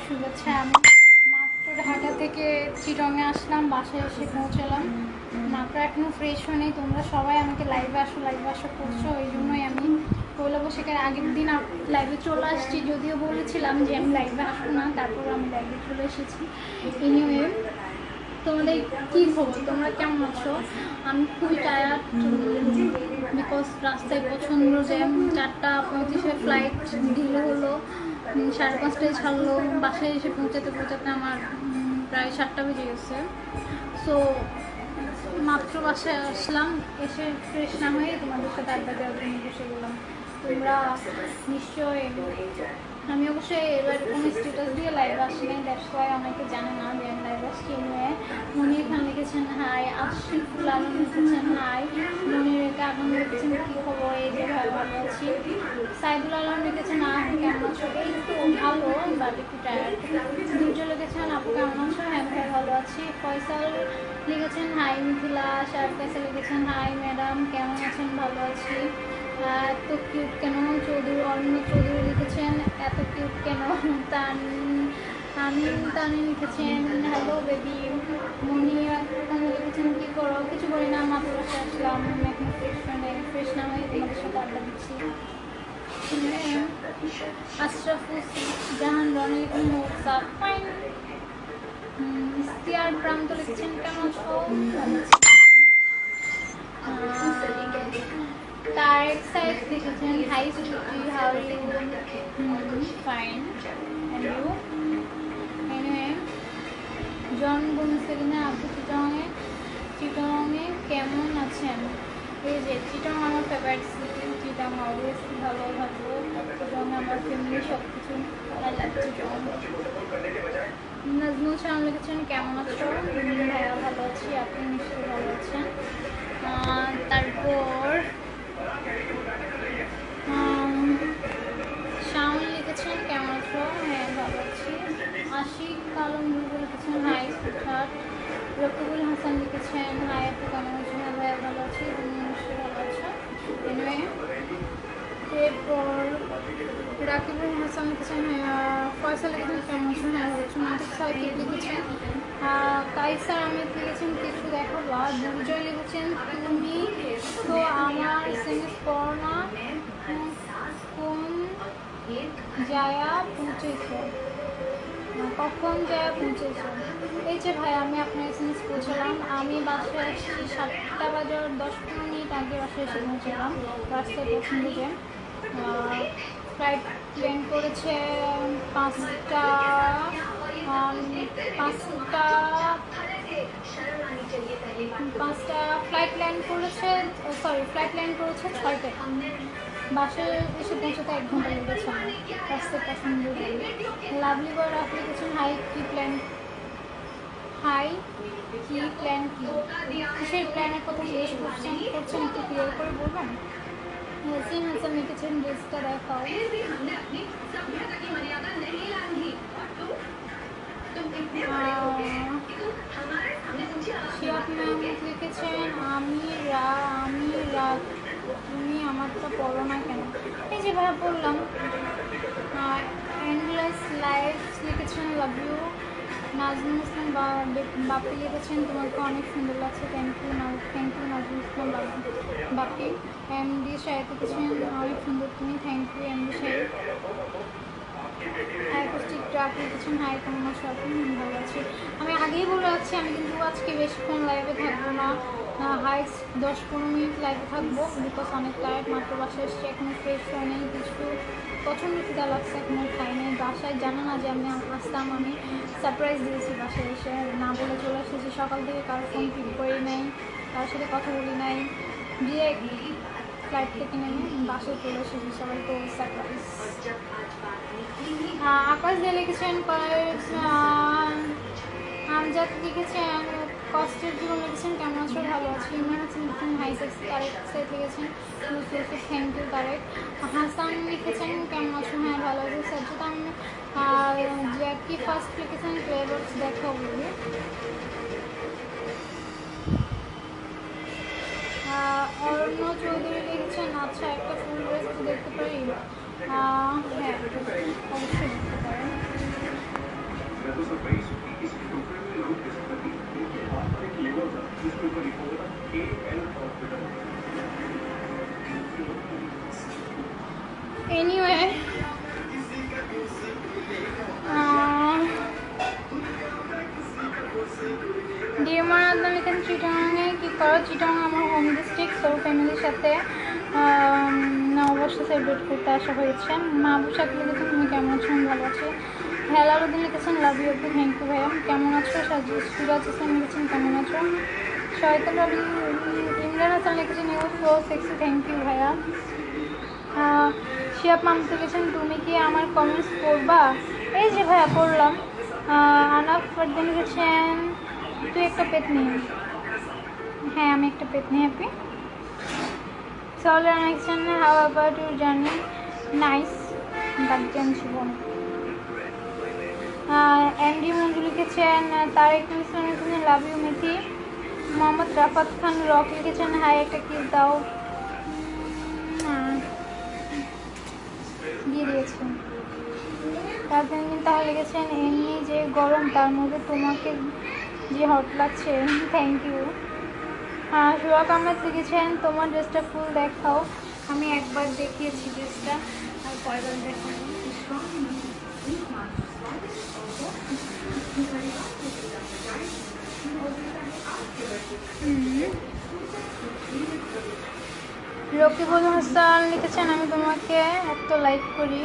শুভেচ্ছা। আমি মাত্র ঢাকা থেকে চিটংয়ে আসলাম, বাসায় এসে পৌঁছালাম মাত্র। এখনও ফ্রেশ হয়নি। তোমরা সবাই আমাকে লাইভে আসো করছো, ওই জন্যই আমি পয়লা বৈশাখের আগের দিন লাইভে চলে আসছি। যদিও বলেছিলাম যে আমি লাইভে আসবো না, তারপর আমি লাইভে চলে এসেছি। এনিওয়ে, তোমাদের কী খবর? তোমরা কেমন আছো? আমি খুবই টায়ার্ড, বিকজ রাস্তায় প্রচণ্ড জ্যাম। 4:35 ফ্লাইট ডিলে হলো, 5:30টায় ছাড়লো। বাসায় এসে পৌঁছাতে আমার প্রায় 7টা বেজে গেছে। সো মাত্র বাসায় আসলাম, এসে ফ্রেশ না হয়ে তোমাদের সাথে আড্ডা দেওয়ার জন্য বসে গেলাম। তোমরা নিশ্চয়, আমি অবশ্যই এবার কোনো স্ট্যাটাস দিয়ে লাইভ আসি নাই, দ্যাটস ওয়াই অনেকে জানে না যে আমি লাইভ আসছি। নিয়ে মনির খান লিখেছেন হাই, আশিফুল আলম লিখেছেন হাই, মনির আলম লিখেছেন কী খবর, এই যে ভালো আছি। সাইদুল আলম লিখেছেন আপনি কেমন আছো? এই তো ভালো, বাট একটু টায়ার্ড। দুর্য লিখেছেন আপু কেমন আছো? হ্যাঁ ভাই ভালো আছি। ফয়সাল লিখেছেন হাই মিথিলা। শারকাসে লিখেছেন হাই ম্যাডাম কেমন আছেন? ভালো আছি। এত কিউট কেন? চৌধুরী অরণ্য চৌধুরী লিখেছেন এত কিউট কেন? তানি লিখেছেন হ্যালো বেবি। মনি লিখেছেন কী করো? কিছু করি না, মাত্র বসে আসলাম, এখন ফ্রেশ না হয়ে তোমাদের সাথে আড্ডা দিচ্ছি। Ashraful Jahan Roni WhatsApp fine. ইস্তিয়ার প্রান্ত লিখেছেন কেমন আছো? তারেক সাইড লিখেছেন হাই সুটি how are you? Fine and you? Anyway, জন গুনসেলিনা আপু চিটংয়ে কেমন আছেন? এই যে চিটং আমার ফেভারিট সিটি, চিটং অলওয়েজ ভালো থাকবো। চিটং আমার ফ্যামিলি সব কিছু, আই লাভ চিটং। নাজমুল শাহ লিখেছেন কেমন আছো? ভাইয়া ভালো আছি, আপনি নিশ্চয়ই ভালো আছেন। তারপর শাওন লিখেছেন কেমন আছো? হ্যাঁ ভালো আছি। আশিক আলম লিখেছেন হাই সুঠাট। রকিবুল হাসান লিখেছেন হাই আপু কেমন আছো? হ্যাঁ ভাইয়া ভালো আছি, তুমি নিশ্চয়ই ভালো আছো। এনিওয়ে, এরপর রাকিবুল হাসান লিখেছেন ফয়সাল লিখেছেন কেমন আছো? হ্যাঁ ভালো আছো। মাটিক সাইকেল লিখেছেন। কাইসার আহমেদ লিখেছেন কিছু দেখাবা। দুর্জয় লিখেছেন তুমি তো আমার SMS পড়ো না, কোন জায়গা পৌঁছেছো? কখন জায়গা পৌঁছেছো? এই যে ভাই, আমি আপনার SMS পৌঁছালাম। আমি বাসায় আসছি 7টা বাজার 10-15 মিনিট আগে বাসায় এসে পৌঁছালাম। রাস্তায় পছন্দ যে ফ্লাইট প্ল্যান করেছে 5টা ফ্লাইট ল্যান্ড করেছে 6টায়। বাসায় এসে পৌঁছাতে 1 ঘন্টা লেগেছে আমার। রাস্তায় পছন্দ লাভলি বয় রাখ লিখেছেন হাই কি প্ল্যান কি কিসের প্ল্যানের কথা জিজ্ঞেস করছেন একটু ক্লিয়ার করে বলবেন? ইয়াসিন হাসান লিখেছেন ড্রেসটা দেখাও। শিয়াব ম্যাম লিখেছেন আমি রাগ, তুমি আমারটা পড়ো না কেন? এই যে ভাইয়া বললাম। এন্ডলেস লাইফস লিখেছেন লাভ ইউ। নাজমুল ইসলাম বাপি লিখেছেন তোমাকে অনেক সুন্দর লাগছে, thank you Nazmul Islam Bapi. MD সাহেব লিখেছেন অনেক সুন্দর তুমি, থ্যাংক ইউ এমডি সাহেব। অ্যাকোস্টিক ট্রাক লিখেছেন হাই কেমন আছো? আপনি? ভালো আছি। আমি আগেই বলে রাখছি আমি কিন্তু আজকে বেশিক্ষণ লাইভে থাকবো না, হাইস্ট 10-15 মিনিট লাইভে থাকবো, বিকজ অনেক টায়ার্ড। মাত্র বাসায় এসছি, এখনো ফ্রেশ হয় নেই, কিছু প্রচণ্ড খিদা লাগছে, এখনো খাই নাই। বাসায় জানে না যে আমি আসতাম, আমি সারপ্রাইজ দিয়েছি বাসায় এসে, না বলে চলে এসেছি। সকাল থেকে কারোর ফোন পিক করি নাই, কারোর সাথে কথা বলি নাই, ডিরেক্ট ফ্লাইট থেকে নেমে বাসায় চলে এসেছি, সবাইকে সারপ্রাইজ। আকাশ দিয়ে লিখেছেন আমজাদ লিখেছেন কষ্টের জীবন লিখেছেন কেমন আছো? ভালো আছি। ইমরান হাসান লিখেছেন হাই সেক্স। তারেক সাইড লিখেছেন থ্যাংক ইউ তারেক। হাসান লিখেছেন কেমন আছো? হ্যাঁ ভালো আছি। সাজ্জাদ জ্যাকি ফার্স্ট লিখেছেন ফ্লেভার্স দেখা বলি। অরণ্য চৌধুরী লিখেছেন আচ্ছা একটা ফুল ড্রেস দেখতে পারি? হ্যাঁ অবশ্যই দেখতে পারেন। এনিওয়ে ডিএমআর আদনান লিখেন চিটাগাংয়ে কী করো? চিটাগাং আমার হোম ডিস্ট্রিক্ট, সো ফ্যামিলির সাথে নববর্ষ সেলিব্রেট করতে আসা হয়েছে। মাহবুব সাহেব লিখেছেন তুমি কেমন আছো? আমি ভালো আছি। হেলালুদ্দিন লিখেছেন লাভ ইউ আপু, থ্যাংক ইউ ভাইয়া। কেমন আছো? সুরাজ ইসলাম লিখেছেন কেমন আছো? শয়তান আলী ইমরান হাসান লিখেছেন you so sexy, thank you ভাইয়া। শিয়াব মাহমুদ লিখেছেন তুমি কি আমার কমেন্টস পড়বা? এই যে ভাইয়া পড়লাম। আনাফ ফারদিন লিখেছেন তুই একটা পেতনি। হ্যাঁ আমি একটা পেতনি হ্যাপি। সৌলার লিখেছেন how about your journey? Nice but জীবন। এমডি মঞ্জু লিখেছেন তারেক ইসলাম লিখেছেন love you Mithi. Mohammad Rafat Khan Rock লিখেছেন হাই একটা কিস দাও। দিয়ে দিয়েছেন। তারপরে তাহলে লিখেছেন এমনি যে গরম তার মধ্যে তোমাকে যে হট লাগছে, থ্যাংক ইউ। সোহাগ আহমেদ লিখেছেন তোমার ড্রেসটা ফুল দেখাও। আমি একবার দেখিয়েছি ড্রেসটা, আর কয়বার দেখাবো? রকিবুল হাসান লিখেছেন আমি তোমাকে এত লাইক করি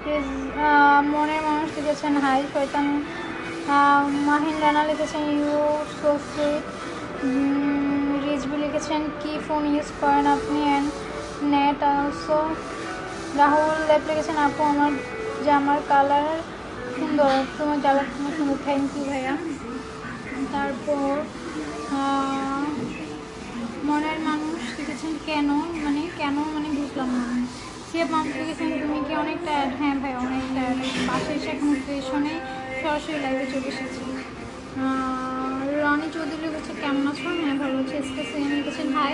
প্লিজ। মনের মানুষ লিখেছেন হাই শয়তান। মাহিন রানা লিখেছেন ইউ সো সুইট। রিজবি লিখেছেন কি ফোন ইউজ করেন আপনি অ্যান্ড নেট অলসো। রাহুল লেপ লিখেছেন আপু আমার জামার কালার সুন্দর, তোমার জামার তোমার সুন্দর, থ্যাংক ইউ ভাইয়া। তারপর মনের মানুষ লিখেছেন কেন মানে বুঝলাম না। শিয়াব মাহমুদ লিখেছেন তুমি কি অনেক টায়ার্ড? হ্যাঁ ভাই অনেক টায়ার্ড, বাসায় এসে এখন স্টেশনে সরাসরি লাইভে চলে এসেছি। রনি চৌধুরী লিখেছে কেমন আছো? হ্যাঁ ভালো আছি। এসকে সিএম লিখেছেন হাই।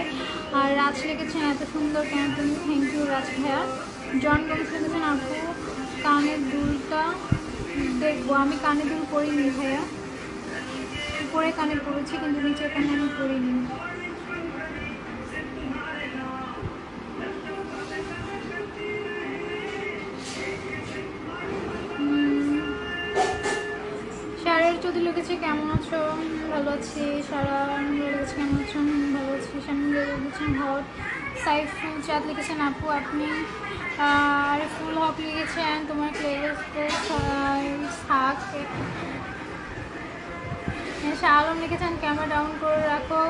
আর রাজ লিখেছেন এত সুন্দর কেন তুমি? থ্যাংক ইউ রাজ ভাইয়া। জন গোমস লিখেছেন আপু কানের দুলটা দেখবো। আমি কানের দুল পরিনি ভাইয়া, উপরে কানে পড়েছি কিন্তু নিচের কানে আমি পরিনি। সারার চৌধুরী লিখেছে কেমন আছো? ভালো আছি। সারা লিখেছে কেমন আছো? ভালো আছি। শামিম লিখেছেন হট। সাইফুল চাঁদ লিখেছেন আপু আপনি। আরিফুল হক লিখেছেন তোমার প্লেলিস্টে থাক। শাহ আলম লিখেছেন ক্যামেরা ডাউন করে রাখো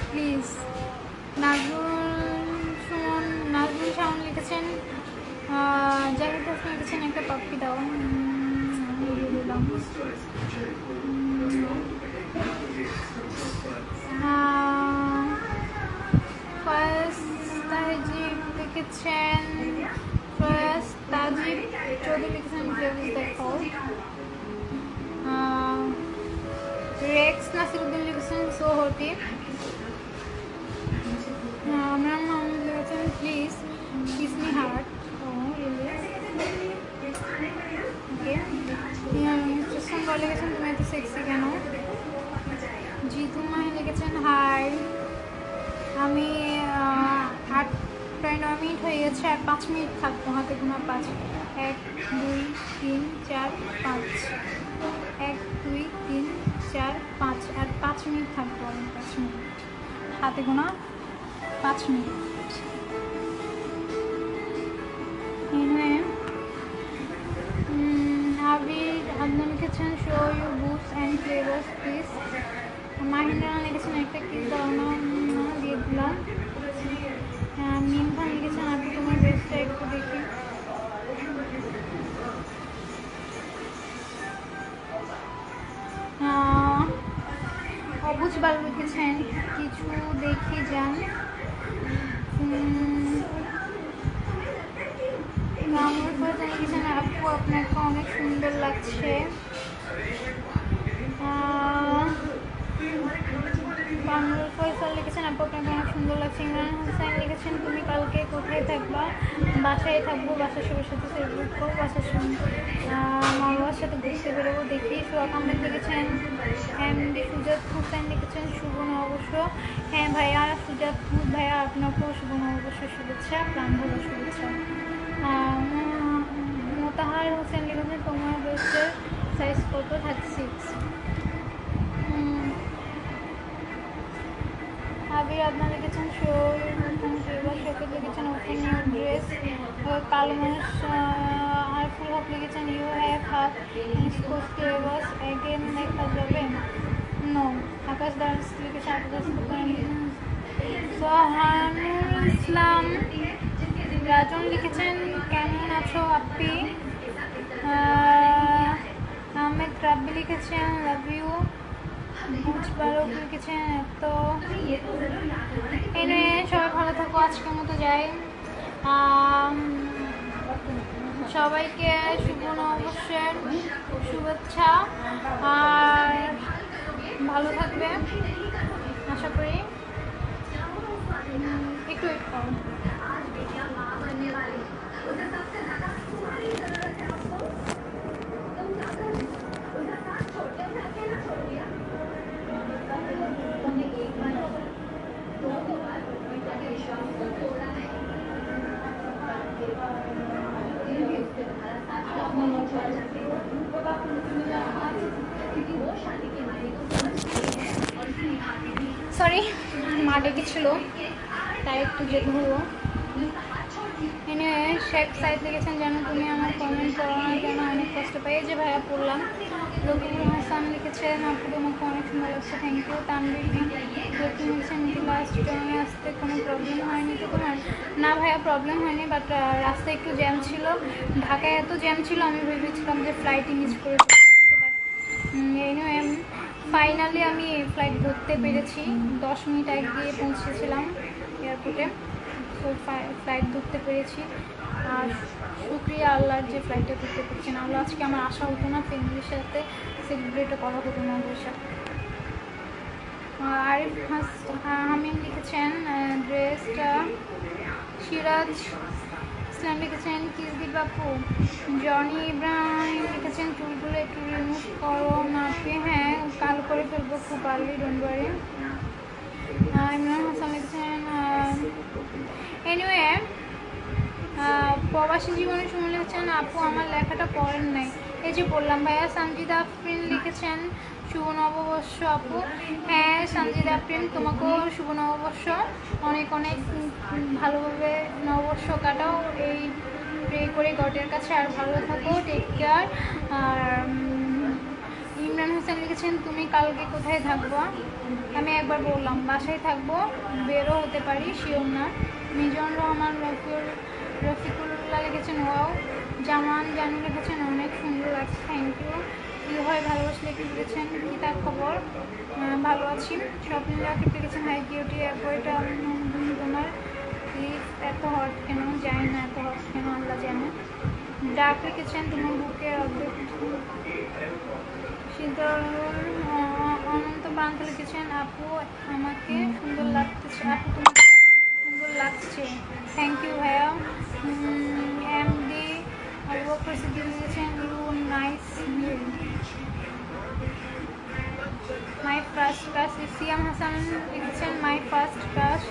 প্লিজ। নাজরুল শাওন লিখেছেন জাহিদ হাসান লিখেছেন একটা পাপ্পি দাও। তাজিব লিখেছেন তাজিব চৌধুরী লিখেছেন প্লেলিস্ট দেখো। রেক্স নাসিরুদ্দিন লিখেছেন সো হটি। আমরা মাহমুদ লিখেছেন প্লিজ কিস মি হার্ট। ওকে সুন্দর লিখেছেন তুমি এত সেক্সি কেন? জিতু মাহি লিখেছেন হাই আমি 8-9 মিনিট হয়ে গেছে, আর 5 মিনিট থাকবো, হাতে গোনা 5 1 2 3 4 5 1 2 3 4 5 আর 5 মিনিট থাকবো। আমি 5 মিনিট হাতে গোনা 5 মিনিট। আবির আদনান লিখেছেন show you booths and flavours please. Mahindra লিখেছেন একটা কি দাও না, দিয়ে দিলাম। মিম খান লিখেছেন আপনি তোমার ড্রেসটা একটু দেখি। অবুজ বাল লিখেছেন কিছু দেখি যান। আমার পরে লিখেছেন আপু আপনাকে অনেক সুন্দর লাগছে। কামরুল ফয়সাল লিখেছেন আপু আপনাকে অনেক সুন্দর লাগছে। ইমরান হোসেন লিখেছেন তুমি কালকে কোথায় থাকবা? বাসায় থাকবো, বাসার সবার সাথে সেলিব্রেট করবো, বাসার মা বাবার সাথে ঘুরতে বেরোবো দেখি। সোহাগ আহমেদ লিখেছেন। সুজাত হোসেন লিখেছেন শুভ নববর্ষ। হ্যাঁ ভাইয়া, সুজাত ভাইয়া আপনাকেও শুভ নববর্ষ শুভেচ্ছা, প্রাণ ভালো শুভেচ্ছা। মোতাহার হোসেন লিখেছেন তোমার ড্রেসের সাইজ কত? 36। আবির আদনা লিখেছেন শোকেত লিখেছেন ওপেন ইউর ড্রেস। কালো মানুষ আরফুল হক লিখেছেন ইউ হ্যাভ হাত স্পোর্টস ক্লেভাস এগেন দেখা যাবে। নো। আকাশ দাস লিখেছেন আকাশ সোহানুল ইসলাম রাজন লিখেছেন কেমন আছো আপি? আহমেদ রাব্বি লিখেছেন লাভ ইউ। মুজবারক লিখেছেন তো এনে সবাই ভালো থাকো, আজকের মতো যাই। সবাইকে শুভ নববর্ষের শুভেচ্ছা, আর ভালো থাকবে আশা করি। একটু সরি, মা ডেকেছিল তাই একটু যেতে হলো। এনে শেখ সাইদ লিখেছেন যেন তুমি আমার কমেন্ট করো না কেন, অনেক কষ্ট পাই। যে ভাইয়া পড়লাম। রবিউল হাসান লিখেছেন আপু তোমাকে অনেক সুন্দর লাগছে, থ্যাংক ইউ। তানভীর লিখেছেন লাস্ট ট্রেনে আসতে কোনো প্রবলেম হয়নি তো তোমার? না ভাইয়া, প্রবলেম হয়নি, বাট রাস্তায় একটু জ্যাম ছিল। ঢাকায় এত জ্যাম ছিল আমি ভেবেছিলাম যে ফ্লাইটই মিস করে ফাইনালি আমি ফ্লাইট ধরতে পেরেছি। 10 মিনিট আগে গিয়ে পৌঁছেছিলাম এয়ারপোর্টে, তো ফ্লাইট ধরতে পেরেছি। আর শুক্রিয়া আল্লাহর যে ফ্লাইটটা ধরতে পেরেছি, না হলে আজকে আমার আশা হতো না, ফ্যামিলির সাথে সেলিব্রেটও করা হতো না ওদের সাথে। আরিফ হামিম লিখেছেন ড্রেসটা। সিরাজ ইসলাম লিখেছেন কিসদি বাপু। জনি ইব্রাহিম লিখেছেন চুলগুলো একটু রিমুভ করো নাকি? হ্যাঁ, কাল করে ফেলবো, খুব early, don't worry. Imran Hasan লিখেছেন এনিওয়ে প্রবাসী জীবনে শুনে লিখেছেন আপু আমার লেখাটা পড়েন নাই, এই যে বললাম ভাইয়া। সঞ্জিদা আফরিন লিখেছেন শুভ নববর্ষ আপু। হ্যাঁ সঞ্জিদা আফরিন, তোমাকেও শুভ নববর্ষ, অনেক অনেক ভালোভাবে নববর্ষ কাটাও, এই প্রে করে গডের কাছে, আর ভালো থাকো, টেক কেয়ার। আর ইমরান হোসেন লিখেছেন তুমি কালকে কোথায় থাকবো? আমি একবার বললাম বাসায় থাকবো, বেরো হতে পারি, শিওর না। মিজান রহমান রফিকুল্লাহ লিখেছেন ওয়াও। জামান জানু লিখেছেন অনেক সুন্দর লাগছে, থ্যাংক ইউ। কী হয় ভালোবাসলে লিখেছেন কী তার খবর? ভালো আছি। স্বপ্ন রাকিব লিখেছেন হাই কিউটি বইটা তোমার প্লিজ এত হট কেন? জানি না এত হট কেন, আল্লাহ জানে। ডাক লিখেছেন তোমার বুকে অর্ধেক। অনন্ত প্রান্ত লিখেছেন আপু আমাকে সুন্দর লাগতেছে, আপু তোমাকে সুন্দর লাগছে, থ্যাংক ইউ ভাইয়া। এমডি অবকর সিদ্দিক লিখেছেন you nice meal my first crush. Siam Hasan লিখেছেন মাই ফার্স্ট ক্রাশ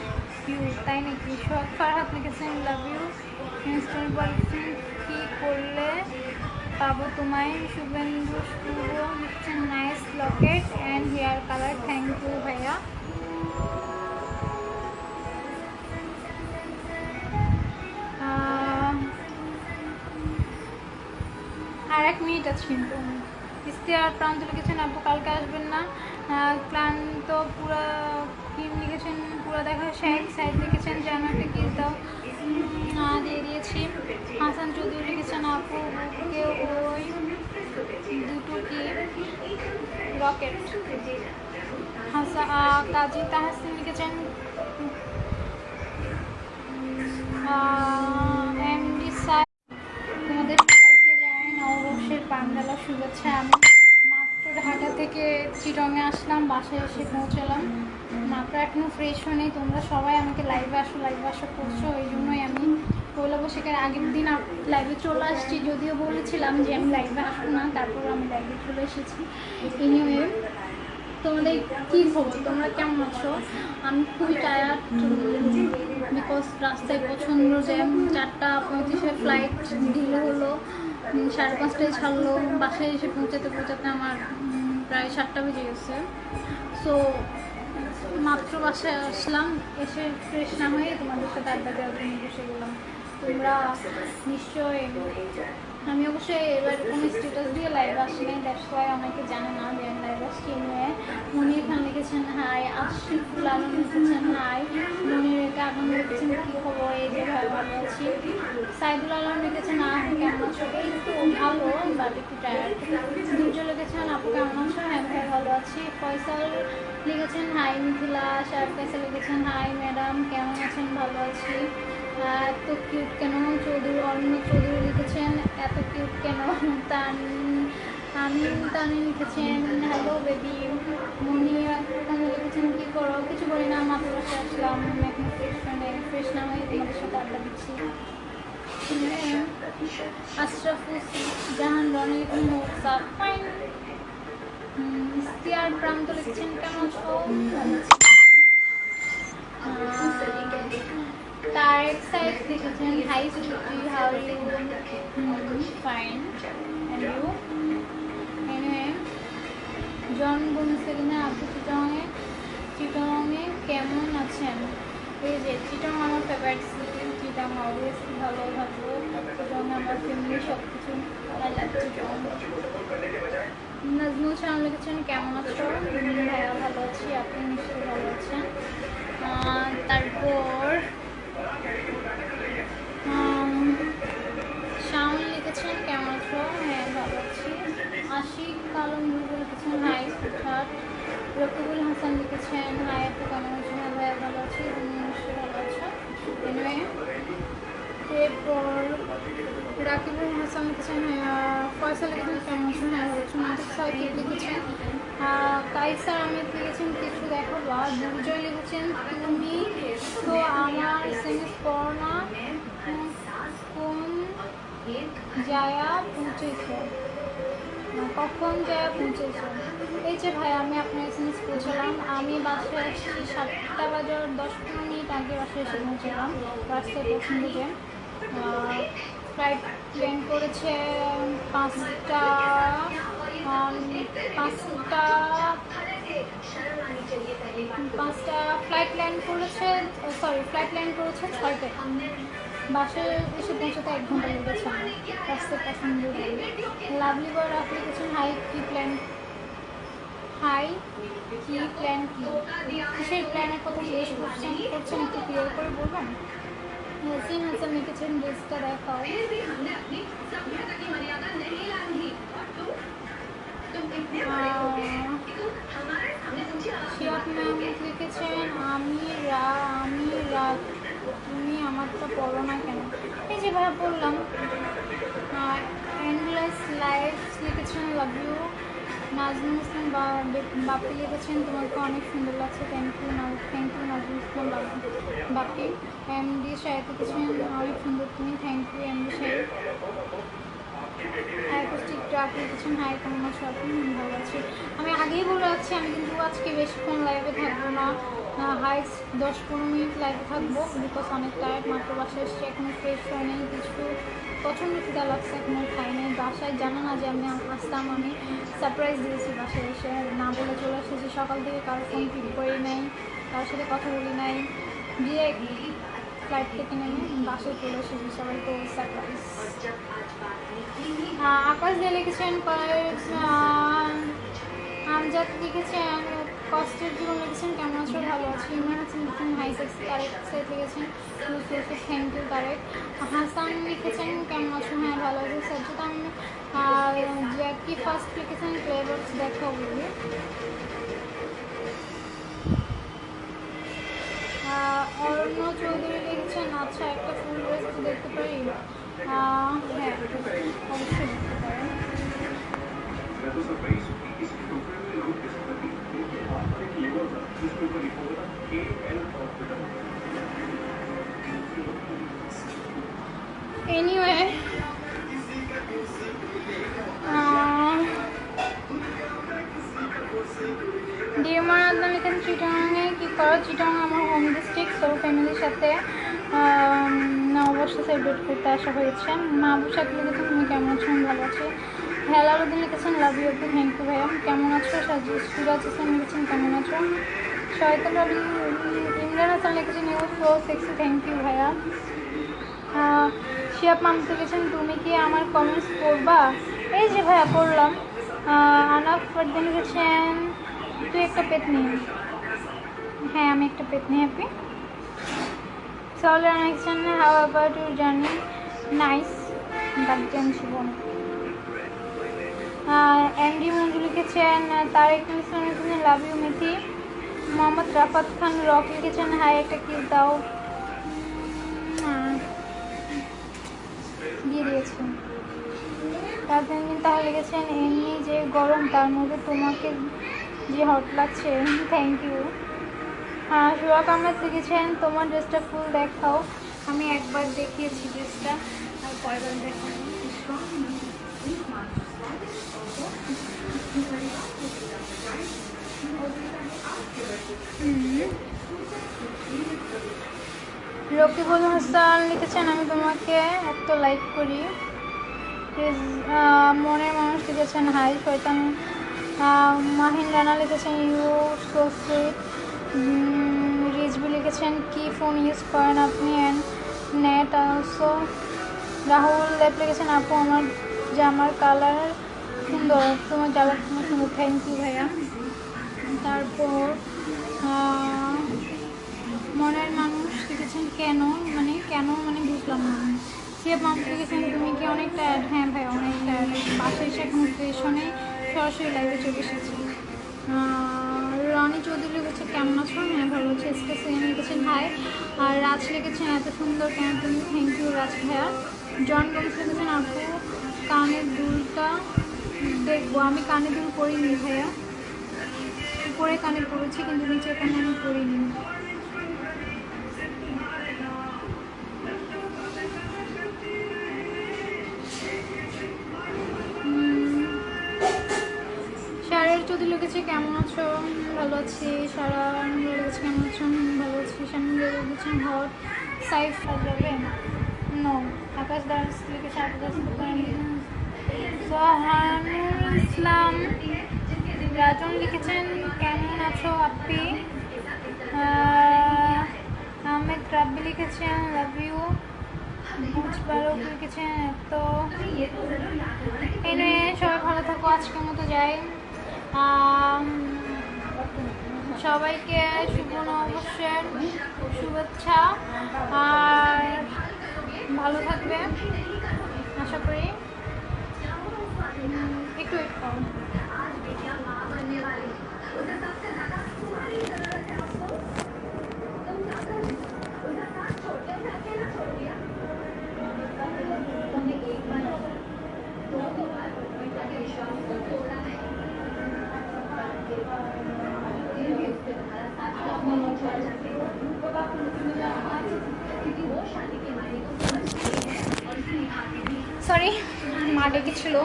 ইউ, তাই নাকি? সোহাগ ফারহাত লিখেছেন লাভ ইউ। ইনস্টল বলছেন কী করলে পাবো তোমায়? শুভেন্দু শুভ লিখছেন nice locket and hair colour, thank you ভাইয়া। আর 1 মিনিট আছে কিন্তু। ইস্তিয়ার প্রান্ত লিখেছেন আপু কালকে আসবেন না, ক্লান্ত পুরা কিম লিখেছেন পুরা দেখা। শেখ সাইড লিখেছেন যেন একটা কিস দাও, দিয়ে দিয়েছি। হাসান চৌধুরী লিখেছেন আপু বুকে ওই দুটো কি রকেট। কাজী তাহসিন লিখেছেন এমডি স্যার তোমাদের সবাইকে জানাই নববর্ষের পান্ডালা শুভেচ্ছা। আমি মাত্র ঢাকা থেকে চিটংয়ে আসলাম, বাসায় এসে পৌঁছালাম। মাত্র এখনো ফ্রেশ হয়নি, তোমরা সবাই আমাকে লাইভে আসো করছো, ওই জন্যই আমি পয়লা বৈশাখের আগের দিন লাইভে চলে আসছি। যদিও বলেছিলাম যে আমি লাইভে আসবো না, তারপর আমি লাইভে চলে এসেছি। এনিওয়ে, তোমাদের কী খবর, তোমরা কেমন আছো? আমি খুবই টায়ার্ড, বিকজ রাস্তায় প্রচণ্ড জ্যাম। 4:35 ফ্লাইট ডিলে হলো, 5:30টায় ছাড়লো, বাসায় এসে পৌঁছাতে আমার প্রায় 7টা বেজে গেছে। সো মাত্র বাসায় আসলাম, এসে ফ্রেশ না হয়ে তোমাদের সাথে আড্ডা দেওয়ার জন্য বসে গেলাম। তোমরা নিশ্চয়, আমি অবশ্যই এবার কোনো স্ট্যাটাস দিয়ে লাইভ আসি নাই, দ্যাটস ওয়াই অনেকে জানে না যে আমি লাইভ আসছি। নিয়ে মনির খান লিখেছেন হাই, আশিফুল আলম লিখেছেন হাই, মনির রেখা আগুন লিখেছেন কী খবর, এই যে ভাই ভালো আছি। সাইদুল আলম লিখেছেন কেমন আছো, এই তো ভালো বাট একটু টায়ার্ড। দুর্জয় লিখেছেন আপু কেমন আছো, হ্যাঁ ভাই ভালো আছি। ফয়সাল লিখেছেন হাই, মিথিলা শাহ ফয়সাল লিখেছেন হাই ম্যাডাম কেমন আছেন, ভালো আছি। এত কিউট কেন, চৌধুরী অরণ্য চৌধুরী লিখেছেন এত কিউট কেন। তানি লিখেছেন হ্যালো বেবি। মনি লিখেছেন কী করো, কিছু করি না, মাত্র বসে আসলাম, এখন ফ্রেশ না হয়ে তোমাদের সাথে আড্ডা দিচ্ছি। আশরাফুল জাহান রনি লিখেছেন ফাইন। ইস্তিয়ার প্রান্ত লিখেছেন কেমন আছো। Tarek Said লিখেছেন hi Suzy, how are you, fine and you. Anyway, জন বুনসেলিনা আপু চিটংয়ে কেমন আছেন। এই যে চিটং আমার ফেভারিট সিটি, চিটং অবভিয়াসলি ভালো থাকবো, চিটং আমার ফ্যামিলি সব কিছু, আই লাভ চিটং। নাজমুল শাহ লিখেছেন কেমন আছো, ভাইয়া ভালো আছি, আপনি নিশ্চয়ই ভালো আছেন। তারপর শাওন লিখেছেন কেমন আছো, হ্যাঁ ভালো আছি। আশিক আলম লিখেছেন হাই সুঠাট। রকিবুল হাসান লিখেছেন হাই আপু কেমন আছো, হ্যাঁ ভাইয়া ভালো আছি, তুমি নিশ্চয়ই ভালো আছো। এনিওয়ে, এরপর রাকিবুল হাসান লিখেছেন ফয়সাল লিখেছেন কেমন আছো, হ্যাঁ ভালো আছো। নাটক সাহিদ লিখেছেন, কাইসার আহমেদ লিখেছেন কিছু দেখো বা। দুর্জয় লিখেছেন তুমি তো আমার এসএমএস পড়ো না, কোন জায়গা পৌঁছেছো, কখন জায়গা পৌঁছেছো। এই যে ভাই আমি আপনার এসএমএস পৌঁছালাম, আমি বাসায় আসছি 7:10-15 আগে বাসায় এসে পৌঁছালাম। রাস্তায় পছন্দ যে ফ্লাইট প্ল্যান করেছে 5টা ফ্লাইট ল্যান্ড করেছে 6টায়। বাসায় এসে পৌঁছাতে 1 ঘন্টা লেগেছে আমার, রাস্তায় পছন্দ। লাভলি বয় রাফ লিখেছেন হাই কি প্ল্যান কি, কিসের প্ল্যানের কথা জিজ্ঞেস করছেন একটু ক্লিয়ার করে বলবেন। ইয়াসিন হাসান লিখেছেন ড্রেসটা দেখাও। শিয়াব মাহমুদ লিখেছেন আমি রাত, তুমি আমারটা পড়ো না কেন। এই যে ভাইয়া বললাম। এন্ডলেস লাইফ লিখেছেন লাভ ইউ। নাজমুল ইসলাম বাপি লিখেছেন তোমাকে অনেক সুন্দর লাগছে, thank you Nazmul Islam Bapi. MD সাহেব লিখেছেন অনেক সুন্দর তুমি, থ্যাংক ইউ এমডি সাহেব। অ্যাকোস্টিক ট্রাক লিখেছেন হাই কেমন আছো আপনি, ভালো আছি। আমি আগেই বলে রাখছি আমি কিন্তু আজকে বেশিক্ষণ লাইভে থাকবো না, হাই 10-15 মিনিট লাইভে থাকবো, বিকজ অনেক টায়ার্ড, মাত্র বাসায় এসেছি, এখনও ফ্রেশ হয় নেই, কিছু প্রচণ্ড খিদা লাগছে, এখনও খাই নাই। বাসায় জানা না যে আমি আসতাম, আমি সারপ্রাইজ দিয়েছি বাসায় এসে, না বলে চলে এসেছি। সকাল থেকে কারো ফোন পিক করি নাই, কারোর সাথে কথা বলি নাই, ডিরেক্ট ফ্লাইট থেকে নেমে বাসায় চলে এসেছি, সবাই তো সারপ্রাইজ। আকাশ দিয়ে লিখেছেন আমজাদ লিখেছেন কষ্টের জীবন লিখেছেন কেমন আছো, ভালো আছি। ইমরান হাসান লিখেছেন হাই সেক্স। তারেক সাইড লিখেছেন থ্যাংক ইউ তারেক। হাসান লিখেছেন কেমন আছো, হ্যাঁ ভালো আছি। সাজ্জাদ আহমেদ জ্যাকি ফার্স্ট লিখেছেন ফ্লেভার্স দেখা বলি। অরণ্য চৌধুরী লিখেছেন আচ্ছা একটা ফুল ড্রেস দেখতে পারি, হ্যাঁ অবশ্যই দেখতে পারেন। এনিওয়ে ডিএমআর আদনান লিখেন চিটাগাঙে কী করো? চিটাগাং আমার হোম ডিস্ট্রিক্ট, তো ফ্যামিলির সাথে নববর্ষ সেলিব্রেট করতে আসা হয়েছে। মাহবুব সাহেব লিখেছেন তুমি কেমন আছো? আমি ভালো আছি। হেলালুদ্দিন লিখেছেন লাভ ইউ আপু, থ্যাংক ইউ ভাইয়া। কেমন আছো? সিরাজ হোসেন লিখেছেন কেমন আছো? শয়তান রবি ইমরান হাসান লিখেছেন you so sexy, thank you ভাইয়া। শিয়াব মামুদ লিখেছেন তুমি কি আমার কমেন্টস পড়বা? এই যে ভাইয়া পড়লাম। আনাফ ফারদিন লিখেছেন তুই একটা পেতনি। হ্যাঁ আমি একটা পেতনি, happy. Solar likhchen how about your journey? Nice but tension. MD Manju লিখেছেন তারেক ইসলাম লিখেছেন love you Mithi. Mohammad Rafat Khan Rock লিখেছেন হাই একটা কিস দাও, দিয়ে দিয়েছেন। তারপরে তাহলে লিখেছেন এমনি যে গরম তার মধ্যে তোমাকে যে হট লাগছে, থ্যাংক ইউ। সোহাগ আহমেদ লিখেছেন তোমার ড্রেসটা ফুল দেখাও। আমি একবার দেখিয়েছি ড্রেসটা, আর কয়বার দেখাবো? রকিবুল হাসান লিখেছেন আমি তোমাকে এত লাইক করি প্লিজ। মনের মানুষ লিখেছেন হাই শয়তান। মাহিন রানা লিখেছেন ইউ সো সুইট। রিজবি লিখেছেন কি ফোন ইউজ করেন আপনি অ্যান্ড নেট অলসো। রাহুল লেপ লিখেছেন আপু আমার জামার কালার সুন্দর, তোমার জামার কালার সুন্দর, থ্যাংক ইউ ভাইয়া। তারপর মনের মানুষ লিখেছেন কেন মানে বুঝলাম না। শিয়াব মামুদ লিখেছেন তুমি কি অনেক টায়ার্ড? হ্যাঁ ভাই অনেক টায়ার্ড, বাসায় এসে এখন স্টেশনে সরাসরি লাইভে চলে এসেছি। রনি চৌধুরী লিখেছে কেমন আছো? হ্যাঁ ভালো আছি। এসকে সেন লিখেছেন হাই। আর রাজ লিখেছেন এত সুন্দর কেন তুমি, থ্যাংক ইউ রাজ ভাইয়া। জন গোমস লিখেছেন আপু কানের দুলটা দেখবো। আমি কানের দুল পরিনি ভাইয়া, উপরে কানে পড়েছি কিন্তু নিচের কানে আমি পরিনি। সারার চৌধুরী লিখেছে কেমন আছো? ভালো আছি। সারা লিখেছে কেমন আছো? ভালো আছি। শামিম লিখেছেন হট। সাইফ যাবে নো। আকাশ দাস লিখেছে আকাশ সোহানুল ইসলাম। রাজন লিখেছেন কেমন আছো আপনি। আহমেদ রাব্বি লিখেছেন লাভ ইউ। বুঝবারক লিখেছেন তো এনে সবাই ভালো থাকো, আজকের মতো যাই। সবাইকে শুভ নববর্ষের শুভেচ্ছা, আর ভালো থাকবে আশা করি। একটু সরি মা ডেকেছিল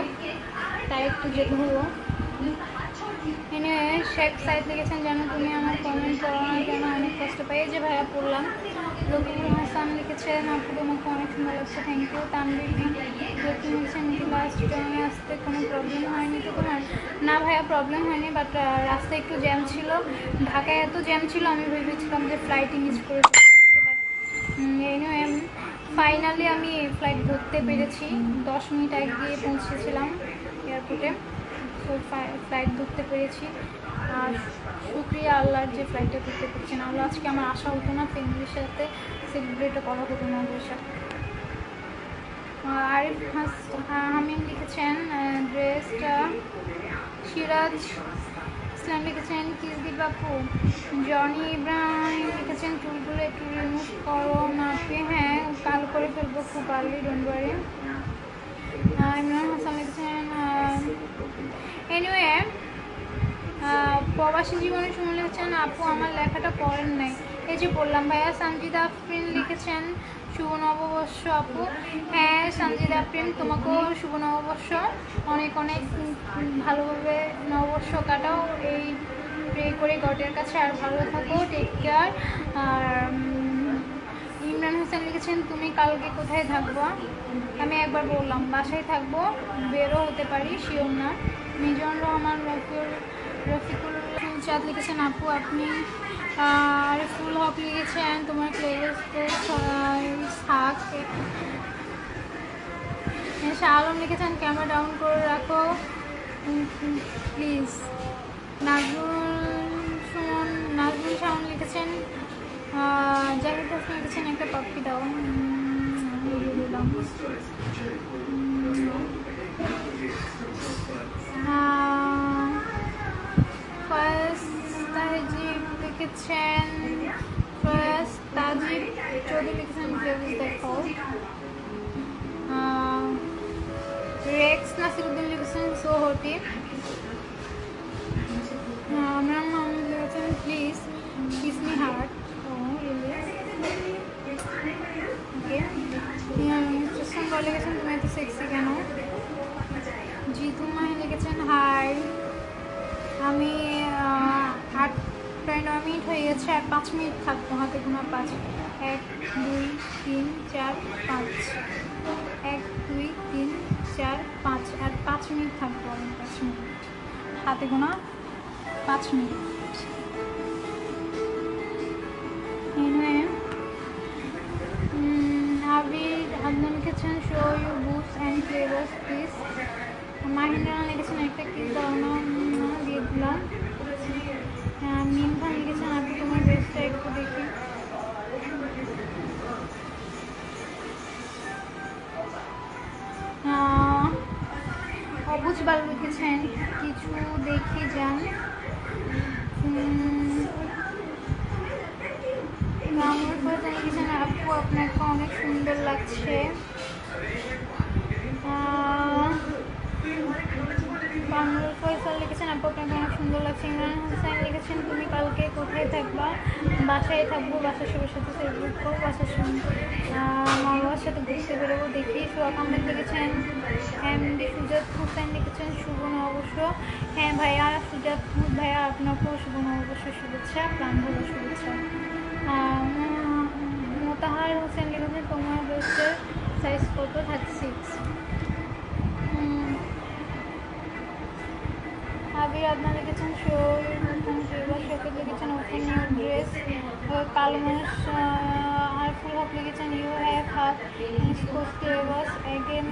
তাই একটু যেতে হলো। এনে শেখ সাইদ লিখেছেন যেন তুমি আমার কমেন্ট পড়ো না যেন অনেক কষ্ট পাই। যে ভাইয়া পড়লাম। রকিবুল হাসান লিখেছেন আপু তোমাকে অনেক সুন্দর লাগছে, থ্যাংক ইউ। তানবির লিখেছেন লাস্ট ট্রেনে আসতে কোনো প্রবলেম হয়নি তো তোমার? না ভাইয়া প্রবলেম হয়নি, বাট রাস্তায় একটু জ্যাম ছিল। ঢাকায় এত জ্যাম ছিল আমি ভেবেছিলাম যে ফ্লাইটে মিস করে ফাইনালি আমি ফ্লাইট ধরতে পেরেছি। 10 মিনিট আগে গিয়ে পৌঁছেছিলাম এয়ারপোর্টে, তো ফ্লাইট ধরতে পেরেছি। আর শুক্রিয়া আল্লাহর যে ফ্লাইটটা ধরতে পেরেছি, না হলে আজকে আমার আশা হতো না, ফ্যামিলির সাথে সেলিব্রেটও করা হতো না ওদের সাথে। আরিফ হামিম লিখেছেন ড্রেসটা। সিরাজ ইসলাম লিখেছেন কিস দি বাপু। জনি ইব্রাহিম লিখেছেন চুলগুলো একটু রিমুভ করো না পে। হ্যাঁ কাল করে ফেলবো, খুব early, don't worry. Imran Hasan লিখেছেন এনিওয়ে প্রবাসী জীবনে শুনে লিখেছেন আপু আমার লেখাটা পড়েন নাই, এই যে বললাম। ভাইয়া সঞ্জিদা আফরিন লিখেছেন শুভ নববর্ষ আপু। হ্যাঁ সঞ্জিদা আফরিন, তোমাকেও শুভ নববর্ষ, অনেক অনেক ভালোভাবে নববর্ষ কাটাও, এই প্রে করে গডের কাছে, আর ভালো থাকো, টেক কেয়ার। আর ইমরান হোসেন লিখেছেন তুমি কালকে কোথায় থাকবো? আমি একবার বললাম বাসায় থাকবো, বেরো হতে পারি, শিওর না। মিজান রহমান রফিকুল চাঁদ লিখেছেন আপু আপনি। আরিফুল হক লিখেছেন তোমার প্লেলিস্টে থাক। শাহ আলম লিখেছেন ক্যামেরা ডাউন করে রাখো প্লিজ। নাজমুল শাহন লিখেছেন জাহিদ হাসান লিখেছেন একটা পাপ্পি দাও, দিলাম। তাজিব লিখেছেন তাজিব চৌধুরী লিখেছেন প্লেলিস্ট দেখো। রেক্স নাসিরুদ্দিন লিখেছেন সো হটি। আমরা মাহমুদ লিখেছেন প্লিজ কিস মি হার্ট। ওকে লিখেছেন তুমি এত সেক্সি কেন? জিতু মাহি লিখেছেন হাই, আমি 8-9 মিনিট হয়ে গেছে, আর 5 মিনিট থাকবো, হাতে গোনা 5, 1 2 3 4 5, 1 2 3 4 5, আর 5 মিনিট থাকবো, আমি 5 মিনিট, হাতে গোনা 5 মিনিট। আবির আদনান লিখেছেন show you booths and flavours please. Mahina লিখেছেন একটা কি দাও না, দিয়ে দিলাম। মিম খান লিখেছেন আপনি তোমার ড্রেসটা একটু দেখি। অবুজ বাল লিখেছেন কিছু দেখি যান। মামুর ফয়সাল লিখেছেন আপু আপনাকে অনেক সুন্দর লাগছে। মামুর ফয়সাল লিখেছেন আপু আপনাকে অনেক সুন্দর লাগছে। ইমরান হোসেন লিখেছেন তুমি কালকে কোথায় থাকবা? বাসায় থাকবো, বাসার সবার সাথে সেলিব্রেট করবো, বাসার মা বাবার সাথে ঘুরতে বেরোবো দেখি। সোহাগ আহমেদ লিখেছেন সুজাত হোসেন লিখেছেন শুভ নববর্ষ। হ্যাঁ ভাইয়া সুজাত ভাইয়া আপনাকেও শুভ নববর্ষ শুভেচ্ছা, প্রাণ ভালো শুভেচ্ছা। মোতাহার হোসেন লিখেছেন তোমার ড্রেসের সাইজ কত? 36। আবির আদনা লিখেছেন শোকেত লিখেছেন ওপেন ইউর ড্রেস। কালো মানুষ আরফুল হক লিখেছেন ইউ হ্যাভ হাত স্পোজ ফ্লেভার্স অ্যাগেন